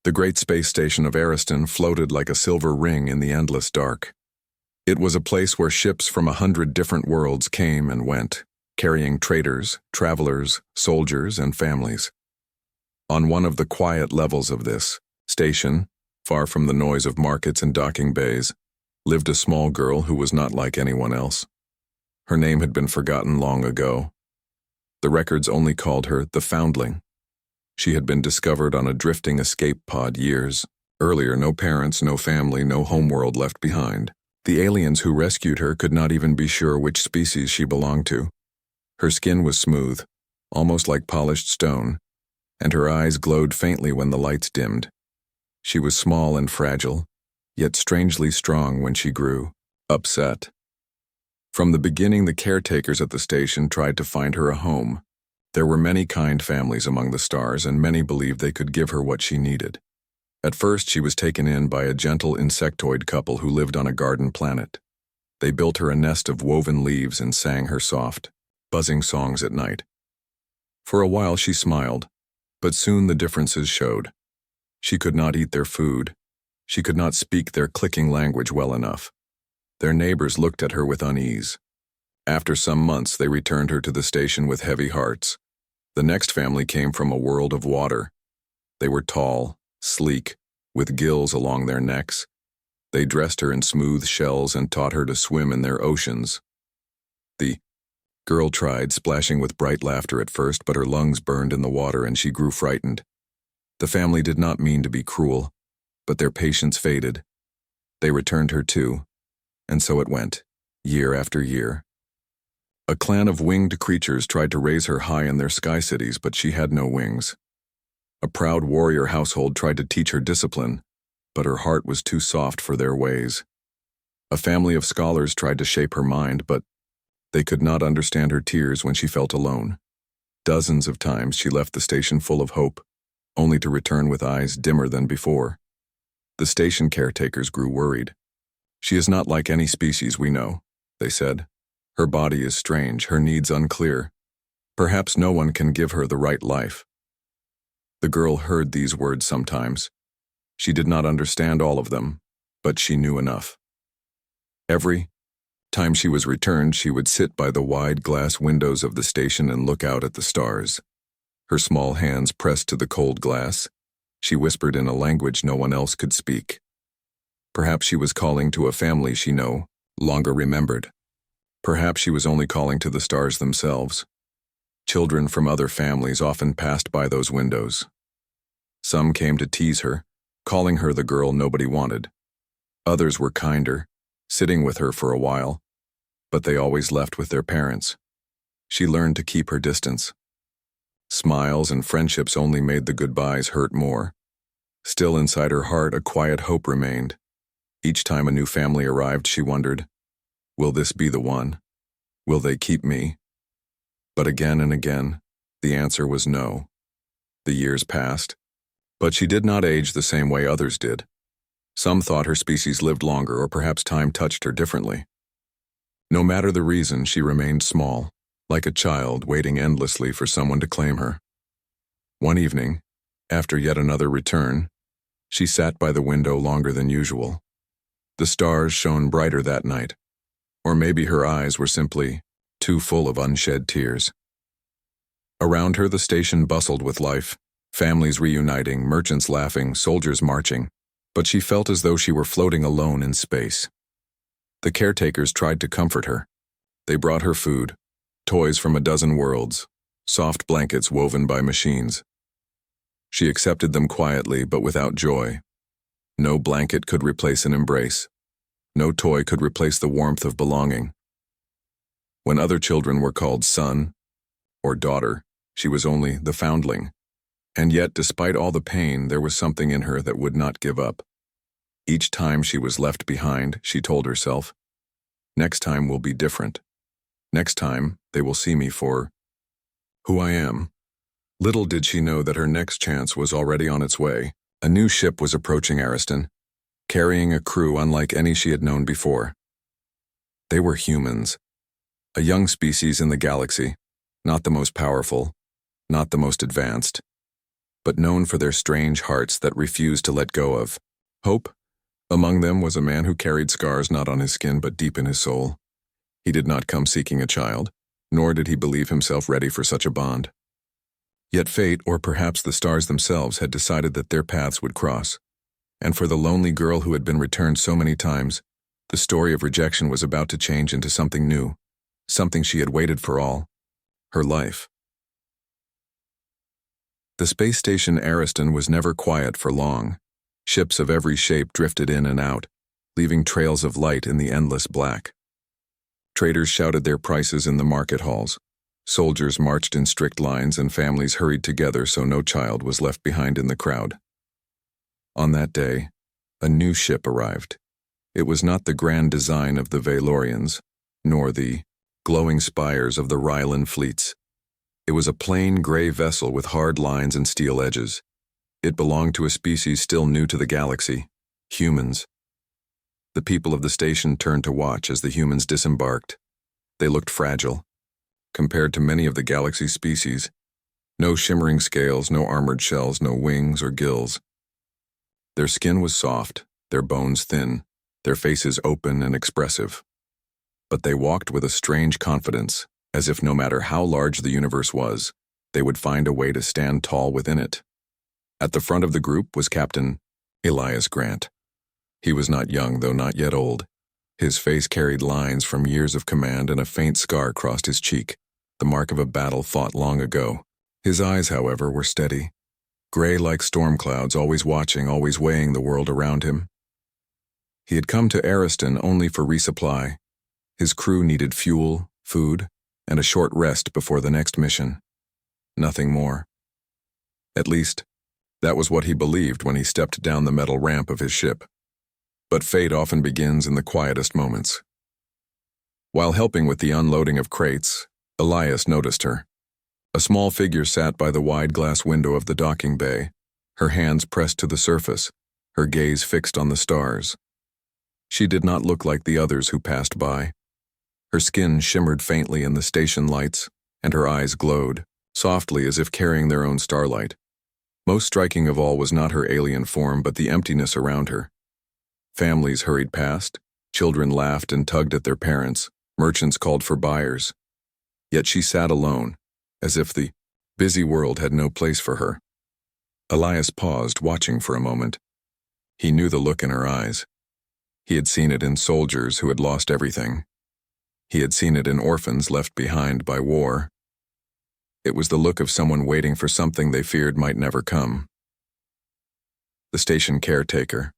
The great space station of Ariston floated like a silver ring in the endless dark. It was a place where ships from 100 different worlds came and went, carrying traders, travelers, soldiers, and families. On one of the quiet levels of this station, far from the noise of markets and docking bays, lived a small girl who was not like anyone else. Her name had been forgotten long ago. The records only called her the Foundling. She had been discovered on a drifting escape pod years earlier. No parents, no family, no homeworld left behind. The aliens who rescued her could not even be sure which species she belonged to. Her skin was smooth, almost like polished stone, and her eyes glowed faintly when the lights dimmed. She was small and fragile, yet strangely strong when she grew upset. From the beginning, the caretakers at the station tried to find her a home. There were many kind families among the stars, and many believed they could give her what she needed. At first, she was taken in by a gentle insectoid couple who lived on a garden planet. They built her a nest of woven leaves and sang her soft, buzzing songs at night. For a while she smiled, but soon the differences showed. She could not eat their food. She could not speak their clicking language well enough. Their neighbors looked at her with unease. After some months, they returned her to the station with heavy hearts. The next family came from a world of water. They were tall, sleek, with gills along their necks. They dressed her in smooth shells and taught her to swim in their oceans. The girl tried, splashing with bright laughter at first, but her lungs burned in the water and she grew frightened. The family did not mean to be cruel, but their patience faded. They returned her too, and so it went, year after year. A clan of winged creatures tried to raise her high in their sky cities, but she had no wings. A proud warrior household tried to teach her discipline, but her heart was too soft for their ways. A family of scholars tried to shape her mind, but they could not understand her tears when she felt alone. Dozens of times she left the station full of hope, only to return with eyes dimmer than before. The station caretakers grew worried. "She is not like any species we know," they said. "Her body is strange, her needs unclear. Perhaps no one can give her the right life." The girl heard these words sometimes. She did not understand all of them, but she knew enough. Every time she was returned, she would sit by the wide glass windows of the station and look out at the stars. Her small hands pressed to the cold glass. She whispered in a language no one else could speak. Perhaps she was calling to a family she no longer remembered. Perhaps she was only calling to the stars themselves. Children from other families often passed by those windows. Some came to tease her, calling her the girl nobody wanted. Others were kinder, sitting with her for a while, but they always left with their parents. She learned to keep her distance. Smiles and friendships only made the goodbyes hurt more. Still inside her heart, a quiet hope remained. Each time a new family arrived, she wondered, will this be the one? Will they keep me? But again and again, the answer was no. The years passed, but she did not age the same way others did. Some thought her species lived longer, or perhaps time touched her differently. No matter the reason, she remained small, like a child waiting endlessly for someone to claim her. One evening, after yet another return, she sat by the window longer than usual. The stars shone brighter that night, or maybe her eyes were simply too full of unshed tears. Around her, the station bustled with life, families reuniting, merchants laughing, soldiers marching, but she felt as though she were floating alone in space. The caretakers tried to comfort her. They brought her food, toys from a dozen worlds, soft blankets woven by machines. She accepted them quietly, but without joy. No blanket could replace an embrace. No toy could replace the warmth of belonging. When other children were called son or daughter, she was only the foundling. And yet, despite all the pain, there was something in her that would not give up. Each time she was left behind, she told herself, "Next time will be different. Next time, they will see me for who I am." Little did she know that her next chance was already on its way. A new ship was approaching Ariston, carrying a crew unlike any she had known before. They were humans, a young species in the galaxy, not the most powerful, not the most advanced. but known for their strange hearts that refused to let go of hope. Among them was a man who carried scars not on his skin but deep in his soul. He did not come seeking a child, nor did he believe himself ready for such a bond. Yet fate, or perhaps the stars themselves, had decided that their paths would cross. And for the lonely girl who had been returned so many times, the story of rejection was about to change into something new, something she had waited for all her life. The space station Ariston was never quiet for long. Ships of every shape drifted in and out, leaving trails of light in the endless black. Traders shouted their prices in the market halls. Soldiers marched in strict lines and families hurried together so no child was left behind in the crowd. On that day, a new ship arrived. It was not the grand design of the Valorians, nor the glowing spires of the Rylan fleets. It was a plain gray vessel with hard lines and steel edges. It belonged to a species still new to the galaxy, humans. The people of the station turned to watch as the humans disembarked. They looked fragile. Compared to many of the galaxy's species, no shimmering scales, no armored shells, no wings or gills. Their skin was soft, their bones thin, their faces open and expressive. But they walked with a strange confidence, as if no matter how large the universe was, they would find a way to stand tall within it. At the front of the group was Captain Elias Grant. He was not young, though not yet old. His face carried lines from years of command, and a faint scar crossed his cheek, the mark of a battle fought long ago. His eyes, however, were steady, gray like storm clouds, always watching, always weighing the world around him. He had come to Ariston only for resupply. His crew needed fuel, food, and a short rest before the next mission. Nothing more. At least, that was what he believed when he stepped down the metal ramp of his ship. But fate often begins in the quietest moments. While helping with the unloading of crates, Elias noticed her. A small figure sat by the wide glass window of the docking bay, her hands pressed to the surface, her gaze fixed on the stars. She did not look like the others who passed by. Her skin shimmered faintly in the station lights, and her eyes glowed, softly as if carrying their own starlight. Most striking of all was not her alien form, but the emptiness around her. Families hurried past, children laughed and tugged at their parents, merchants called for buyers. Yet she sat alone, as if the busy world had no place for her. Elias paused, watching for a moment. He knew the look in her eyes. He had seen it in soldiers who had lost everything. He had seen it in orphans left behind by war. It was the look of someone waiting for something they feared might never come. The station caretaker,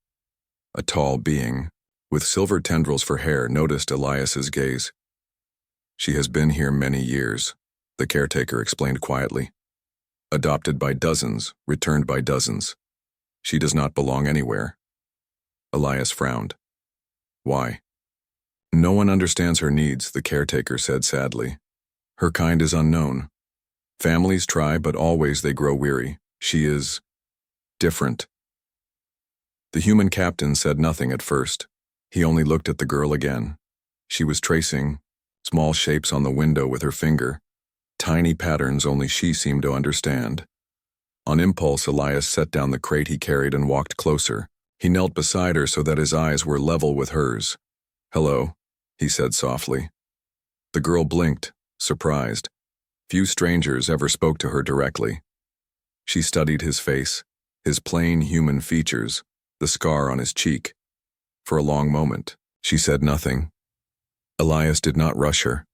a tall being, with silver tendrils for hair, noticed Elias's gaze. "She has been here many years," the caretaker explained quietly. "Adopted by dozens, returned by dozens. She does not belong anywhere." Elias frowned. "Why?" "No one understands her needs," the caretaker said sadly. "Her kind is unknown. Families try, but always they grow weary. She is different." The human captain said nothing at first. He only looked at the girl again. She was tracing small shapes on the window with her finger, tiny patterns only she seemed to understand. On impulse, Elias set down the crate he carried and walked closer. He knelt beside her so that his eyes were level with hers. "Hello," he said softly. The girl blinked, surprised. Few strangers ever spoke to her directly. She studied his face, his plain human features, the scar on his cheek. For a long moment, she said nothing. Elias did not rush her.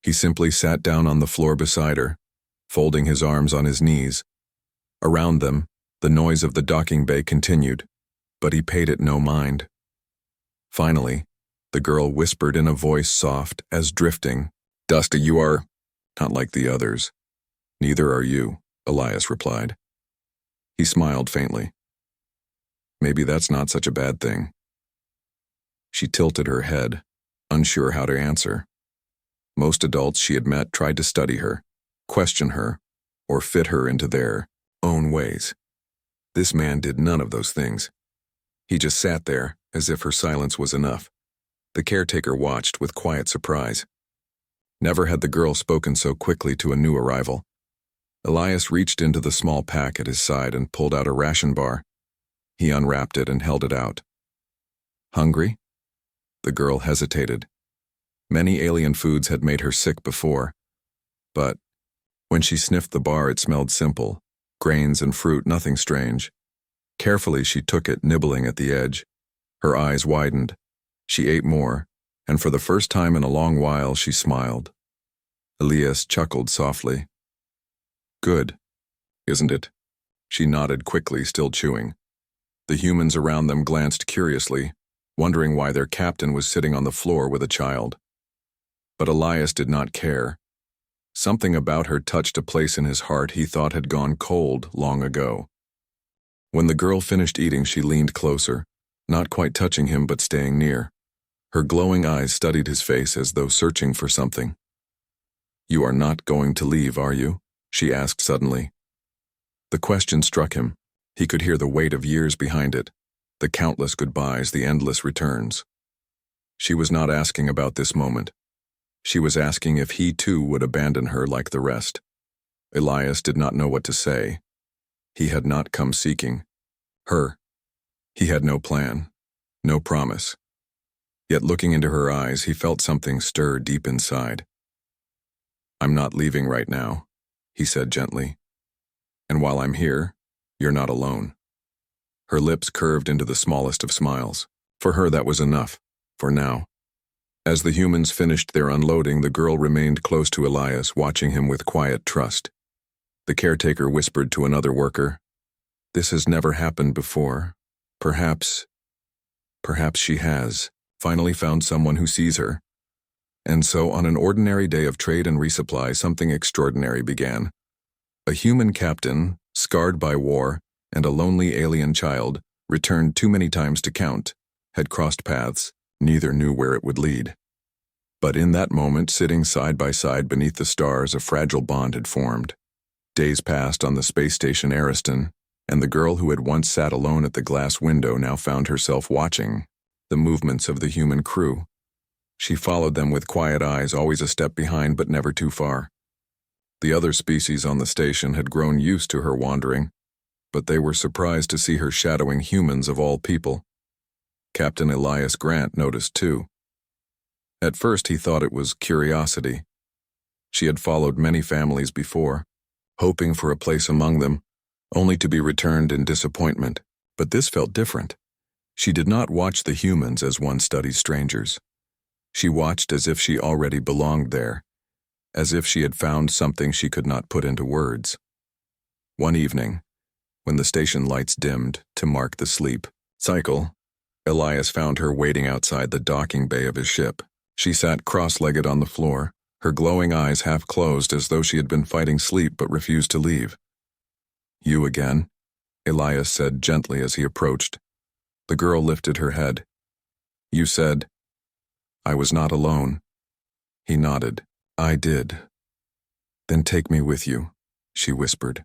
He simply sat down on the floor beside her, folding his arms on his knees. Around them, the noise of the docking bay continued, but he paid it no mind. Finally, the girl whispered in a voice soft as drifting, "Dusty, you are not like the others." "Neither are you," Elias replied. He smiled faintly. "Maybe that's not such a bad thing." She tilted her head, unsure how to answer. Most adults she had met tried to study her, question her, or fit her into their own ways. This man did none of those things. He just sat there, as if her silence was enough. The caretaker watched with quiet surprise. Never had the girl spoken so quickly to a new arrival. Elias reached into the small pack at his side and pulled out a ration bar. He unwrapped it and held it out. Hungry? The girl hesitated. Many alien foods had made her sick before, but when she sniffed the bar, it smelled simple. Grains and fruit, nothing strange. Carefully, she took it, nibbling at the edge. Her eyes widened. She ate more, and for the first time in a long while, she smiled. Elias chuckled softly. Good, isn't it? She nodded quickly, still chewing. The humans around them glanced curiously, wondering why their captain was sitting on the floor with a child. But Elias did not care. Something about her touched a place in his heart he thought had gone cold long ago. When the girl finished eating, she leaned closer, not quite touching him but staying near. Her glowing eyes studied his face as though searching for something. You are not going to leave, are you? She asked suddenly. The question struck him. He could hear the weight of years behind it, the countless goodbyes, the endless returns. She was not asking about this moment. She was asking if he too would abandon her like the rest. Elias did not know what to say. He had not come seeking her. He had no plan, no promise. Yet looking into her eyes, he felt something stir deep inside. I'm not leaving right now, he said gently. And while I'm here, you're not alone. Her lips curved into the smallest of smiles. For her, that was enough, for now. As the humans finished their unloading, the girl remained close to Elias, watching him with quiet trust. The caretaker whispered to another worker, This has never happened before. Perhaps she has finally found someone who sees her. And so, on an ordinary day of trade and resupply, something extraordinary began. A human captain, scarred by war, and a lonely alien child, returned too many times to count, had crossed paths. Neither knew where it would lead. But in that moment, sitting side by side beneath the stars, a fragile bond had formed. Days passed on the space station Ariston, and the girl who had once sat alone at the glass window now found herself watching the movements of the human crew. She followed them with quiet eyes, always a step behind but never too far. The other species on the station had grown used to her wandering, but they were surprised to see her shadowing humans of all people. Captain Elias Grant noticed too. At first he thought it was curiosity. She had followed many families before, hoping for a place among them, only to be returned in disappointment. But this felt different. She did not watch the humans as one studies strangers. She watched as if she already belonged there, as if she had found something she could not put into words. One evening, when the station lights dimmed to mark the sleep cycle, Elias found her waiting outside the docking bay of his ship. She sat cross-legged on the floor, her glowing eyes half closed as though she had been fighting sleep but refused to leave. You again? Elias said gently as he approached. The girl lifted her head. You said, I was not alone. He nodded. I did. Then take me with you, she whispered.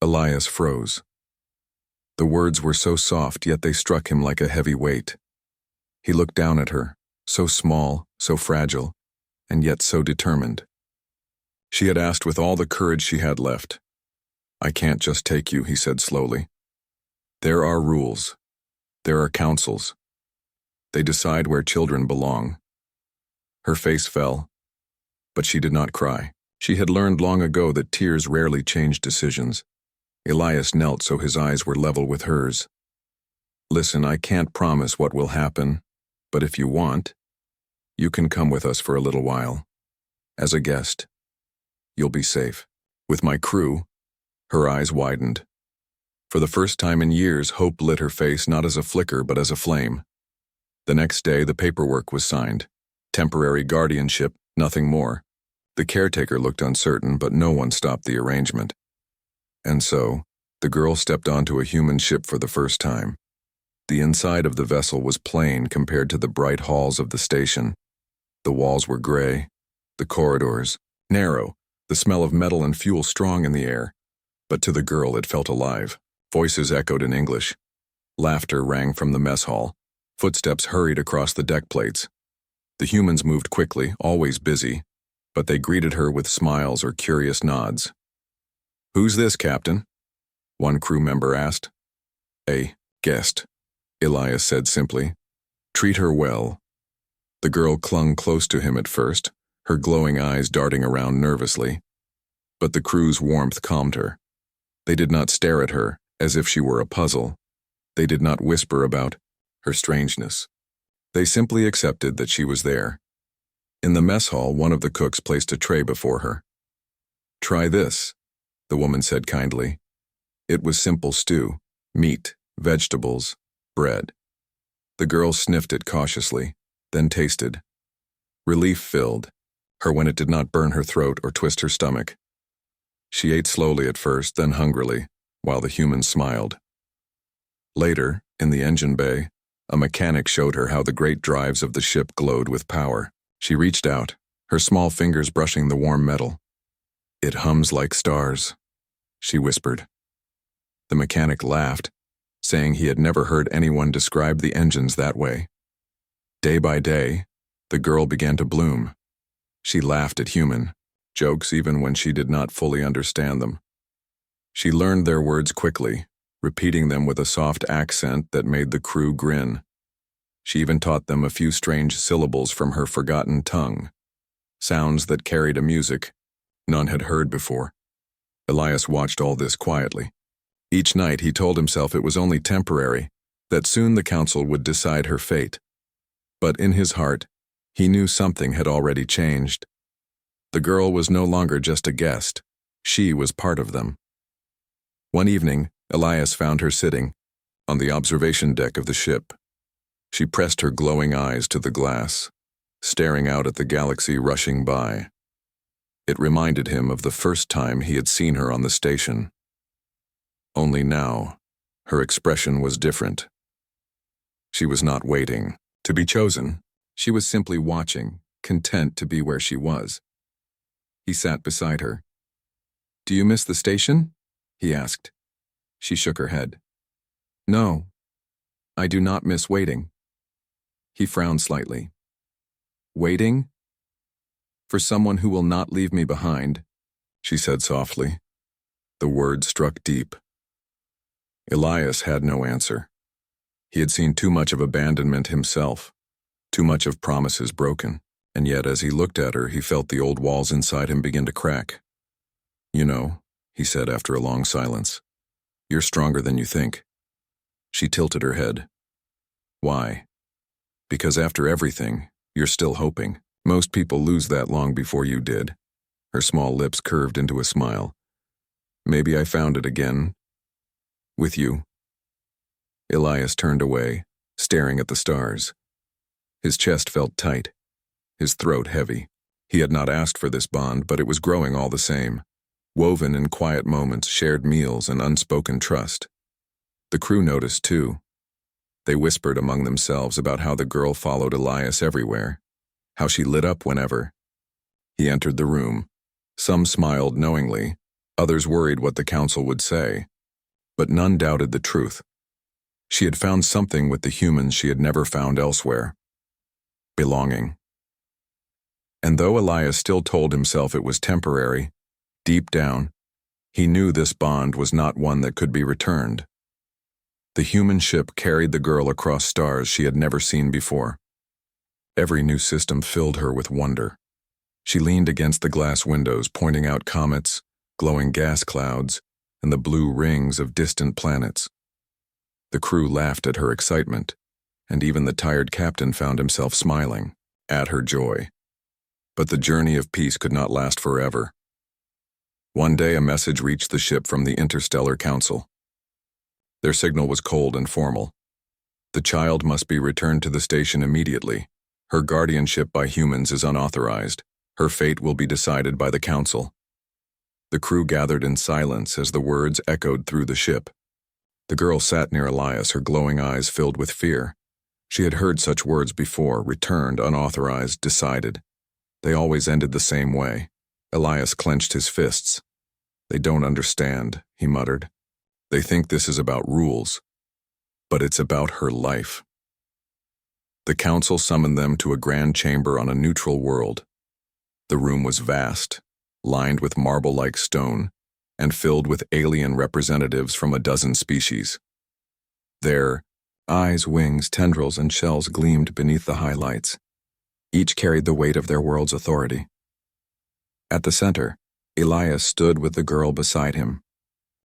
Elias froze. The words were so soft, yet they struck him like a heavy weight. He looked down at her, so small, so fragile, and yet so determined. She had asked with all the courage she had left. I can't just take you, he said slowly. There are rules. There are councils. They decide where children belong. Her face fell, but she did not cry. She had learned long ago that tears rarely change decisions. Elias knelt so his eyes were level with hers. Listen, I can't promise what will happen, but if you want, you can come with us for a little while. As a guest. You'll be safe. With my crew. Her eyes widened. For the first time in years, hope lit her face, not as a flicker but as a flame. The next day, the paperwork was signed. Temporary guardianship, nothing more. The caretaker looked uncertain, but no one stopped the arrangement. And so, the girl stepped onto a human ship for the first time. The inside of the vessel was plain compared to the bright halls of the station. The walls were gray, the corridors narrow, the smell of metal and fuel strong in the air. But to the girl it felt alive. Voices echoed in English. Laughter rang from the mess hall. Footsteps hurried across the deck plates. The humans moved quickly, always busy, but they greeted her with smiles or curious nods. "Who's this, Captain?" one crew member asked. "A guest," Elias said simply. "Treat her well." The girl clung close to him at first, her glowing eyes darting around nervously. But the crew's warmth calmed her. They did not stare at her as if she were a puzzle. They did not whisper about her strangeness. They simply accepted that she was there. In the mess hall, one of the cooks placed a tray before her. "Try this," the woman said kindly. It was simple stew, meat, vegetables, bread. The girl sniffed it cautiously, then tasted. Relief filled her when it did not burn her throat or twist her stomach. She ate slowly at first, then hungrily, while the human smiled. Later, in the engine bay, a mechanic showed her how the great drives of the ship glowed with power. She reached out, her small fingers brushing the warm metal. "It hums like stars," she whispered. The mechanic laughed, saying he had never heard anyone describe the engines that way. Day by day, the girl began to bloom. She laughed at human jokes even when she did not fully understand them. She learned their words quickly, repeating them with a soft accent that made the crew grin. She even taught them a few strange syllables from her forgotten tongue, sounds that carried a music none had heard before. Elias watched all this quietly. Each night he told himself it was only temporary, that soon the council would decide her fate. But in his heart, he knew something had already changed. The girl was no longer just a guest. She was part of them. One evening, Elias found her sitting on the observation deck of the ship. She pressed her glowing eyes to the glass, staring out at the galaxy rushing by. It reminded him of the first time he had seen her on the station. Only now, her expression was different. She was not waiting to be chosen. She was simply watching, content to be where she was. He sat beside her. "Do you miss the station?" he asked. She shook her head. "No, I do not miss waiting." He frowned slightly. "Waiting? For someone who will not leave me behind," she said softly. The words struck deep. Elias had no answer. He had seen too much of abandonment himself, too much of promises broken, and yet as he looked at her, he felt the old walls inside him begin to crack. "You know," he said after a long silence, "you're stronger than you think." She tilted her head. "Why?" "Because after everything, you're still hoping. Most people lose that long before you did." Her small lips curved into a smile. "Maybe I found it again. With you." Elias turned away, staring at the stars. His chest felt tight, his throat heavy. He had not asked for this bond, but it was growing all the same, woven in quiet moments, shared meals, and unspoken trust. The crew noticed too. They whispered among themselves about how the girl followed Elias everywhere, how she lit up whenever he entered the room. Some smiled knowingly, others worried what the council would say, but none doubted the truth. She had found something with the humans she had never found elsewhere: belonging. And though Elias still told himself it was temporary, deep down, he knew this bond was not one that could be returned. The human ship carried the girl across stars she had never seen before. Every new system filled her with wonder. She leaned against the glass windows, pointing out comets, glowing gas clouds, and the blue rings of distant planets. The crew laughed at her excitement, and even the tired captain found himself smiling at her joy. But the journey of peace could not last forever. One day a message reached the ship from the Interstellar Council. Their signal was cold and formal. The child must be returned to the station immediately. Her guardianship by humans is unauthorized. Her fate will be decided by the council. The crew gathered in silence as the words echoed through the ship. The girl sat near Elias, her glowing eyes filled with fear. She had heard such words before: returned, unauthorized, decided. They always ended the same way. Elias clenched his fists. "They don't understand," he muttered. "They think this is about rules. But it's about her life." The council summoned them to a grand chamber on a neutral world. The room was vast, lined with marble-like stone, and filled with alien representatives from a dozen species. Their eyes, wings, tendrils, and shells gleamed beneath the highlights. Each carried the weight of their world's authority. At the center, Elias stood with the girl beside him.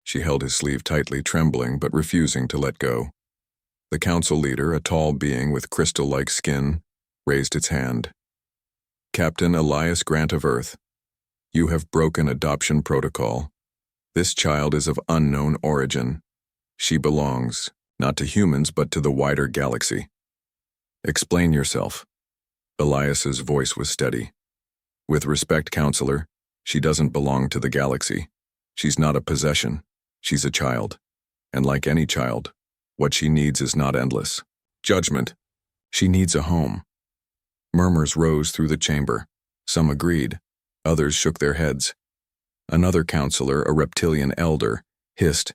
She held his sleeve tightly, trembling but refusing to let go. The council leader, a tall being with crystal-like skin, raised its hand. "Captain Elias Grant of Earth, you have broken adoption protocol. This child is of unknown origin. She belongs, not to humans, but to the wider galaxy. Explain yourself." Elias's voice was steady. "With respect, counselor, she doesn't belong to the galaxy. She's not a possession. She's a child. And like any child, what she needs is not endless judgment. She needs a home." Murmurs rose through the chamber. Some agreed. Others shook their heads. Another counselor, a reptilian elder, hissed,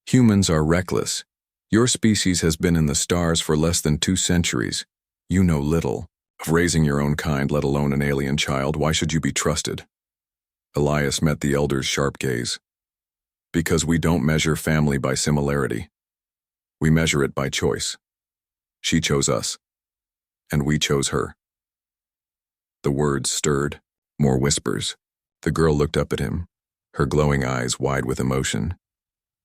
"Humans are reckless. Your species has been in the stars for less than 2 centuries. You know little of raising your own kind, let alone an alien child. Why should you be trusted?" Elias met the elder's sharp gaze. "Because we don't measure family by similarity. We measure it by choice. She chose us, and we chose her." The words stirred, more whispers. The girl looked up at him, her glowing eyes wide with emotion.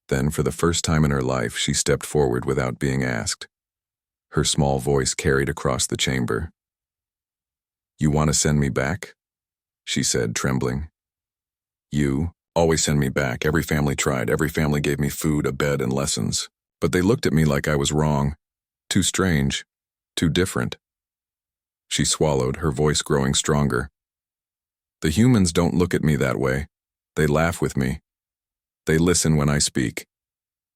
Then, for the first time in her life, she stepped forward without being asked. Her small voice carried across the chamber. "You want to send me back?" she said, trembling. "You always send me back. Every family tried. Every family gave me food, a bed, and lessons. But they looked at me like I was wrong. Too strange. Too different." She swallowed, her voice growing stronger. "The humans don't look at me that way. They laugh with me. They listen when I speak.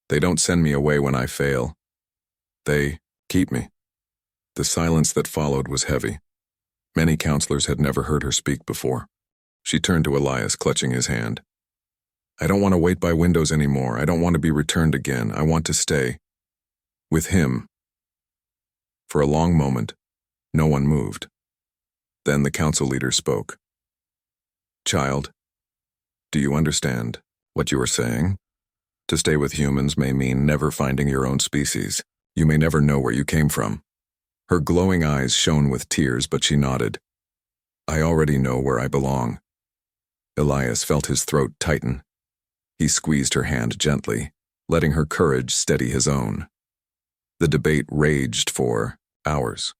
They don't send me away when I fail. They keep me." The silence that followed was heavy. Many counselors had never heard her speak before. She turned to Elias, clutching his hand. "I don't want to wait by windows anymore. I don't want to be returned again. I want to stay with him." For a long moment, no one moved. Then the council leader spoke. "Child, do you understand what you are saying? To stay with humans may mean never finding your own species. You may never know where you came from." Her glowing eyes shone with tears, but she nodded. "I already know where I belong." Elias felt his throat tighten. He squeezed her hand gently, letting her courage steady his own. The debate raged for hours.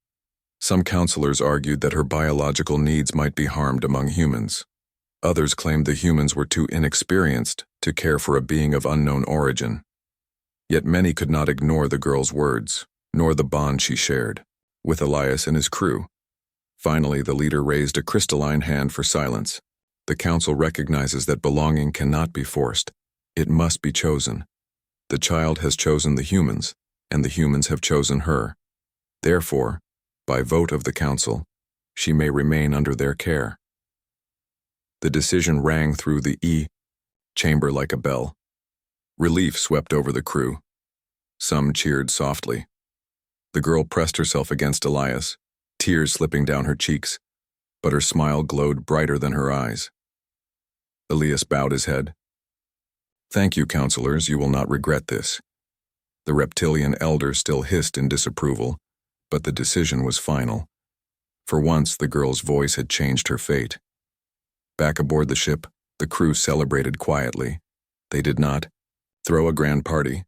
Some counselors argued that her biological needs might be harmed among humans. Others claimed the humans were too inexperienced to care for a being of unknown origin. Yet many could not ignore the girl's words, nor the bond she shared with Elias and his crew. Finally, the leader raised a crystalline hand for silence. The council recognizes that belonging cannot be forced. It must be chosen. The child has chosen the humans, and the humans have chosen her. Therefore, by vote of the council, she may remain under their care. The decision rang through the chamber like a bell. Relief swept over the crew. Some cheered softly. The girl pressed herself against Elias, tears slipping down her cheeks, but her smile glowed brighter than her eyes. Elias bowed his head. "Thank you, counselors. You will not regret this." The reptilian elder still hissed in disapproval, but the decision was final. For once, the girl's voice had changed her fate. Back aboard the ship, the crew celebrated quietly. They did not throw a grand party,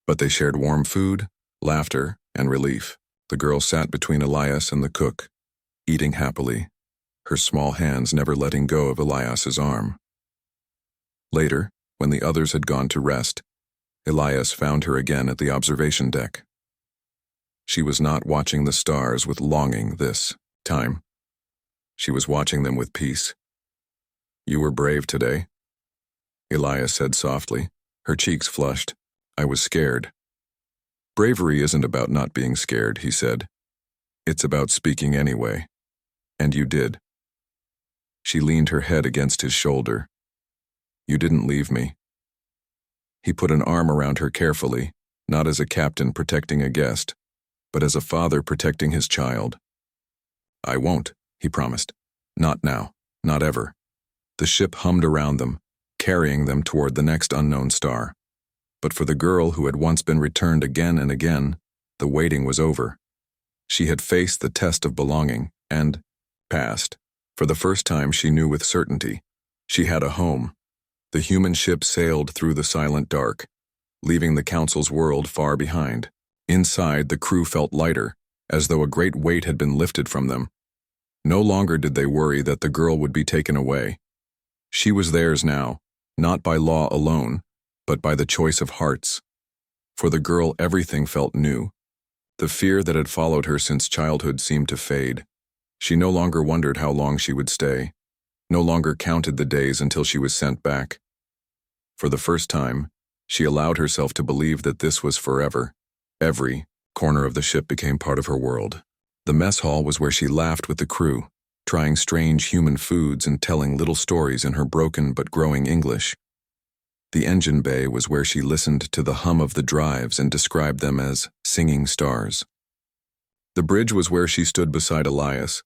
but they shared warm food, laughter, and relief. The girl sat between Elias and the cook, eating happily, her small hands never letting go of Elias's arm. Later, when the others had gone to rest, Elias found her again at the observation deck. She was not watching the stars with longing this time. She was watching them with peace. "You were brave today," Elias said softly, her cheeks flushed. "I was scared." "Bravery isn't about not being scared," he said. "It's about speaking anyway. And you did." She leaned her head against his shoulder. "You didn't leave me." He put an arm around her carefully, not as a captain protecting a guest, but as a father protecting his child. "I won't," he promised. "Not now, not ever." The ship hummed around them, carrying them toward the next unknown star. But for the girl who had once been returned again and again, the waiting was over. She had faced the test of belonging and passed. For the first time, she knew with certainty. She had a home. The human ship sailed through the silent dark, leaving the Council's world far behind. Inside, the crew felt lighter, as though a great weight had been lifted from them. No longer did they worry that the girl would be taken away. She was theirs now, not by law alone, but by the choice of hearts. For the girl, everything felt new. The fear that had followed her since childhood seemed to fade. She no longer wondered how long she would stay, no longer counted the days until she was sent back. For the first time, she allowed herself to believe that this was forever. Every corner of the ship became part of her world. The mess hall was where she laughed with the crew, trying strange human foods and telling little stories in her broken but growing English. The engine bay was where she listened to the hum of the drives and described them as singing stars. The bridge was where she stood beside Elias,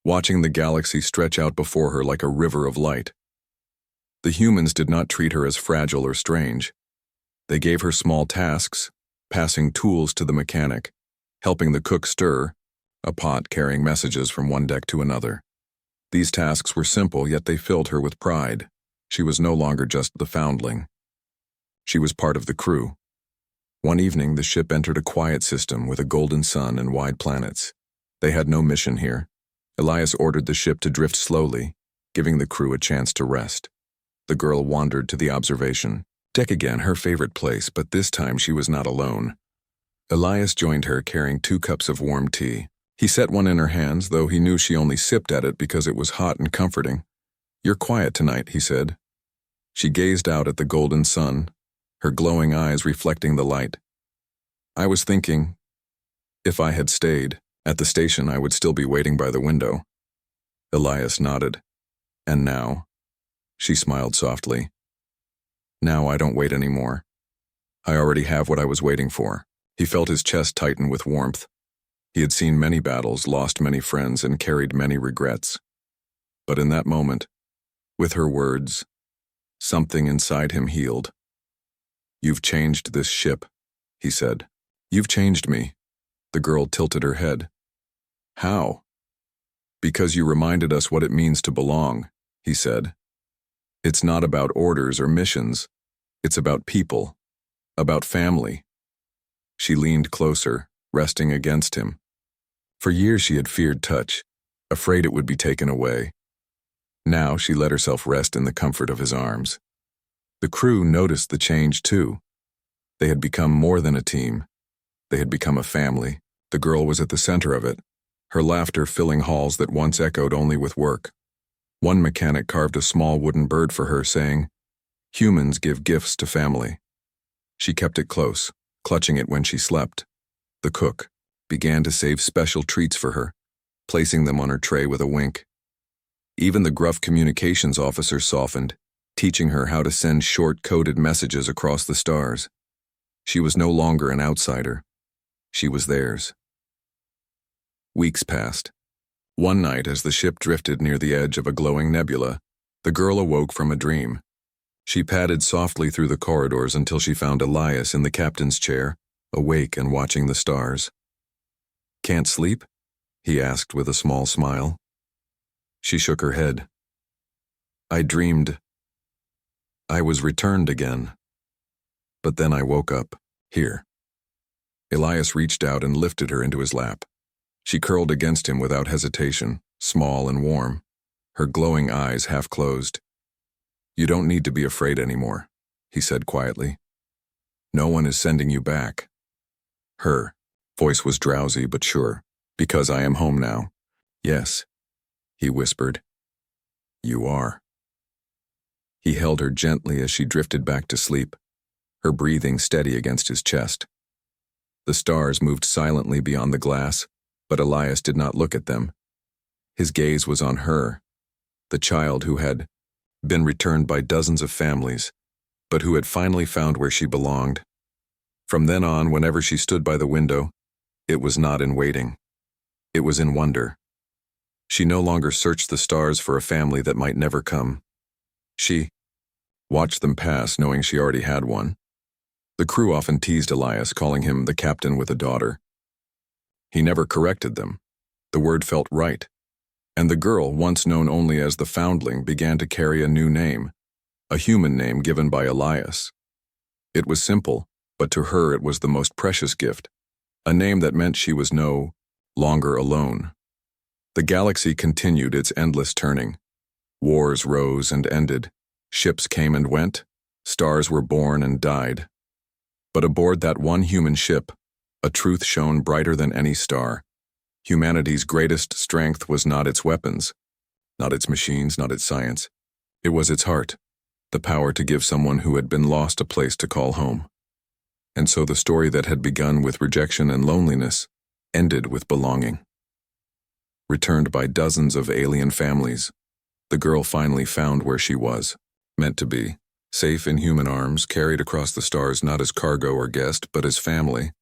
watching the galaxy stretch out before her like a river of light. The humans did not treat her as fragile or strange. They gave her small tasks, passing tools to the mechanic, helping the cook stir a pot, carrying messages from one deck to another. These tasks were simple, yet they filled her with pride. She was no longer just the foundling. She was part of the crew. One evening, the ship entered a quiet system with a golden sun and wide planets. They had no mission here. Elias ordered the ship to drift slowly, giving the crew a chance to rest. The girl wandered to the observation deck again, her favorite place, but this time she was not alone. Elias joined her, carrying 2 cups of warm tea. He set one in her hands, though he knew she only sipped at it because it was hot and comforting. "You're quiet tonight," he said. She gazed out at the golden sun, her glowing eyes reflecting the light. "I was thinking, if I had stayed at the station, I would still be waiting by the window." Elias nodded. "And now?" She smiled softly. "Now I don't wait anymore. I already have what I was waiting for." He felt his chest tighten with warmth. He had seen many battles, lost many friends, and carried many regrets. But in that moment, with her words, something inside him healed. "You've changed this ship," he said. "You've changed me." The girl tilted her head. "How?" "Because you reminded us what it means to belong," he said. "It's not about orders or missions. It's about people, about family." She leaned closer, resting against him. For years she had feared touch, afraid it would be taken away. Now she let herself rest in the comfort of his arms. The crew noticed the change too. They had become more than a team. They had become a family. The girl was at the center of it, her laughter filling halls that once echoed only with work. One mechanic carved a small wooden bird for her, saying, "Humans give gifts to family." She kept it close, clutching it when she slept. The cook began to save special treats for her, placing them on her tray with a wink. Even the gruff communications officer softened, teaching her how to send short-coded messages across the stars. She was no longer an outsider. She was theirs. Weeks passed. One night, as the ship drifted near the edge of a glowing nebula, the girl awoke from a dream. She padded softly through the corridors until she found Elias in the captain's chair, awake and watching the stars. "Can't sleep?" he asked with a small smile. She shook her head. "I dreamed I was returned again. But then I woke up, here." Elias reached out and lifted her into his lap. She curled against him without hesitation, small and warm, her glowing eyes half closed. "You don't need to be afraid anymore," he said quietly. "No one is sending you back." Her voice was drowsy but sure. "Because I am home now." "Yes," he whispered. "You are." He held her gently as she drifted back to sleep, her breathing steady against his chest. The stars moved silently beyond the glass, but Elias did not look at them. His gaze was on her, the child who had been returned by dozens of families, but who had finally found where she belonged. From then on, whenever she stood by the window, it was not in waiting. It was in wonder. She no longer searched the stars for a family that might never come. She watched them pass knowing she already had one. The crew often teased Elias, calling him the captain with a daughter. He never corrected them. The word felt right. And the girl, once known only as the Foundling, began to carry a new name, a human name given by Elias. It was simple, but to her it was the most precious gift, a name that meant she was no longer alone. The galaxy continued its endless turning. Wars rose and ended. Ships came and went. Stars were born and died. But aboard that one human ship, a truth shone brighter than any star. Humanity's greatest strength was not its weapons, not its machines, not its science. It was its heart, the power to give someone who had been lost a place to call home. And so the story that had begun with rejection and loneliness ended with belonging. Returned by dozens of alien families, the girl finally found where she was, meant to be, safe in human arms, carried across the stars not as cargo or guest, but as family.